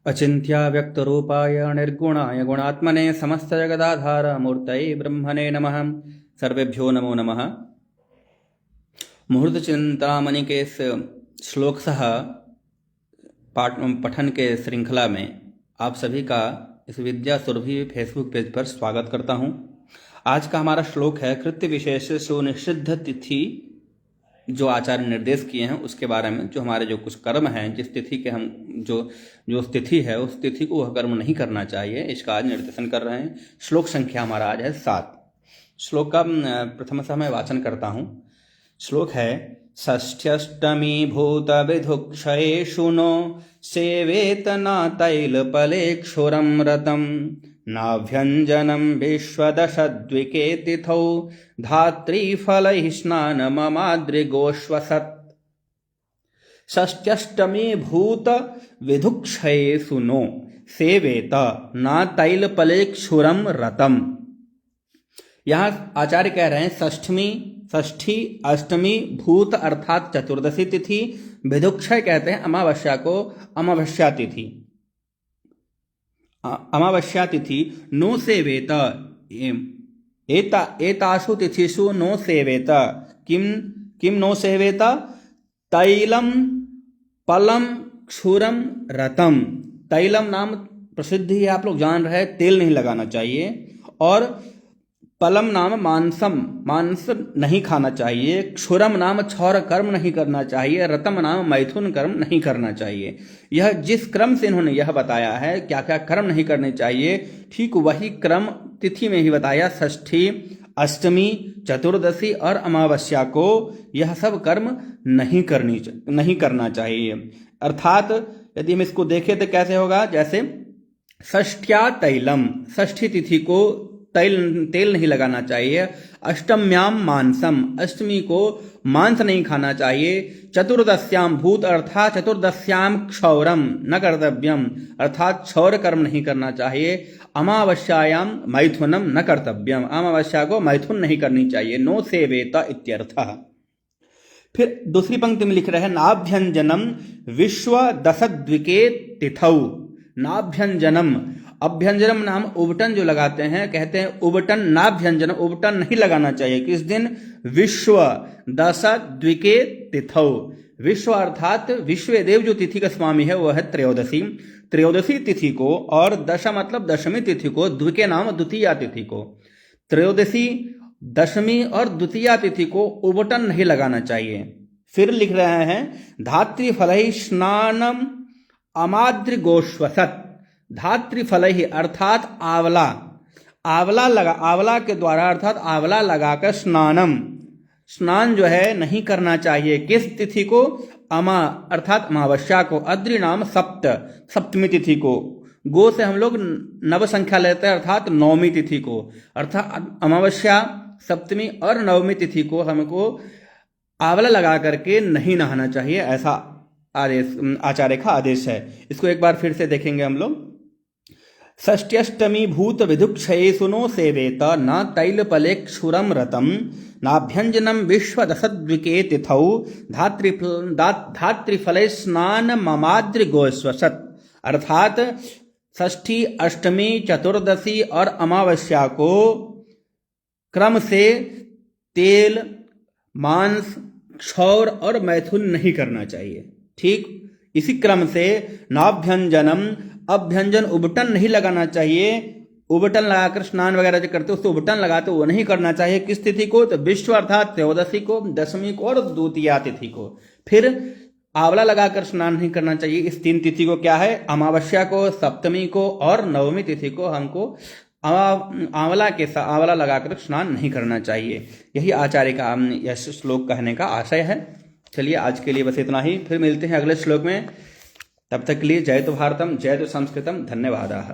अचिन्त्या व्यक्तरूपाय निर्गुणाय गुणात्मने समस्तजगदाधार मूर्तये ब्रह्मणे नमः। सर्वेभ्यो नमो नमः। मुहूर्त चिंतामणि के इस श्लोक सह पठन के श्रृंखला में आप सभी का इस विद्या सुरभि फेसबुक पेज पर स्वागत करता हूं। आज का हमारा श्लोक है कृत्य विशेष सुनिषिद्ध तिथि, जो आचार्य निर्देश किए हैं उसके बारे में। जो हमारे जो कुछ कर्म हैं, जिस तिथि के हम जो तिथि है उस तिथि को वह कर्म नहीं करना चाहिए, इसका आज निर्देशन कर रहे हैं। श्लोक संख्या हमारा आज है 7। श्लोक का प्रथम मैं वाचन करता हूँ। श्लोक है षष्ठ्यष्टमी भूत विधुक्षयेषु नो सेवेत न तैलपलेक्षुरं रतम् नाभ्यञ्जनं विश्वदशद्विके तिथौ धात्रीफलैः स्नानममाद्रिगोष्वसत्। षष्ठ्यष्टमी भूत विधुक्षयेषु नो सेवेत न तैलपलेक्षुरं रतम्। यहाँ आचार्य कह रहे हैं षष्ठी अष्टमी भूत अर्थात चतुर्दशी तिथि, विधुक्षय कहते हैं अमावस्या को, अमावस्या तिथि। अमावस्या तिथि नो सेवेत, एतासु तिथिषु नो सेवेत। किम नो सेवेत? तैलम पलम क्षुरम रतम। तैलम नाम प्रसिद्धि है, आप लोग जान रहे हैं, तेल नहीं लगाना चाहिए। और पलम नाम मांस नहीं खाना चाहिए। क्षुरम नाम क्षौर कर्म नहीं करना चाहिए। रतम नाम मैथुन कर्म नहीं करना चाहिए। यह जिस क्रम से इन्होंने यह बताया है क्या क्या कर्म नहीं करने चाहिए, ठीक वही क्रम तिथि में ही बताया। षष्ठी अष्टमी चतुर्दशी और अमावस्या को यह सब कर्म नहीं करना चाहिए। अर्थात यदि हम इसको देखें तो कैसे होगा, जैसे षष्ठ्या तैलम, षष्ठी तिथि को तेल नहीं लगाना चाहिए। अष्टम्याम मांसम, अष्टमी को मांस नहीं खाना चाहिए। चतुर्दश्याम भूत अर्थात चतुर्दश्याम क्षौरम न कर्तव्यम, अर्थात क्षौर कर्म नहीं करना चाहिए। अमावस्यायाम मैथुनम न कर्तव्यम, अमावस्या को मैथुन नहीं करनी चाहिए। नो सेवेत इत्यर्थः। फिर दूसरी पंक्ति में लिख रहे हैं नाभ्यंजनम विश्व दशद्विके तिथौ। नाभ्यंजनम, अभ्यंजनम नाम उबटन जो लगाते हैं, कहते हैं उबटन नाभ्यंजन, उबटन नहीं लगाना चाहिए। किस दिन? विश्व दशद्विके तिथौ। विश्व अर्थात विश्वदेव जो तिथि का स्वामी है वह है त्रयोदशी। त्रयोदशी तिथि को, और दशा मतलब दशमी तिथि को, द्विके नाम द्वितीया तिथि को। त्रयोदशी, दशमी और द्वितीया तिथि को उबटन नहीं लगाना चाहिए। फिर लिख रहे हैं धात्रीफलैः स्नानम अमाद्रिगोष्वसत्। धात्रीफल ही अर्थात आंवला, आंवला के द्वारा अर्थात आंवला लगाकर स्नान जो है नहीं करना चाहिए। किस तिथि को? अर्थात अमावस्या को। अद्रि नाम सप्तमी तिथि को। गो से हम लोग नव संख्या लेते हैं, अर्थात नवमी तिथि को। अर्थात अमावस्या, सप्तमी और नवमी तिथि को हमको आंवला लगा करके नहीं नहाना चाहिए, ऐसा आदेश आचार्य का आदेश है। इसको एक बार फिर से देखेंगे हम लोग। षष्ठ्यष्टमी भूत विधुक्षयेषु नो सेवेत न तैलपलेक्षुरं रतम् नाभ्यंजनम विश्व दशद्विके तिथौ धात्रीफले स्नानममाद्रिगोष्वसत्। अर्थात षष्ठी अष्टमी चतुर्दशी और अमावस्या को क्रम से तेल, मांस, क्षौर और मैथुन नहीं करना चाहिए। ठीक इसी क्रम से नाभ्यंजनम, अभ्यंजन उबटन नहीं लगाना चाहिए। उबटन लगाकर स्नान वगैरह जो करते उसको उबटन लगाते वो नहीं करना चाहिए। किस तिथि को? तो विश्व अर्थात त्रयोदशी को, दशमी को और द्वितीया तिथि को। फिर आंवला लगाकर स्नान नहीं करना चाहिए। इस 3 तिथि को क्या है? अमावस्या को, सप्तमी को और नवमी तिथि को हमको आंवला लगाकर स्नान नहीं करना चाहिए। यही आचार्य का यह श्लोक कहने का आशय है। चलिए आज के लिए बस इतना ही, फिर मिलते हैं अगले श्लोक में। तब तक के लिए जय तो भारतम, जय तो संस्कृतम, धन्यवादाः।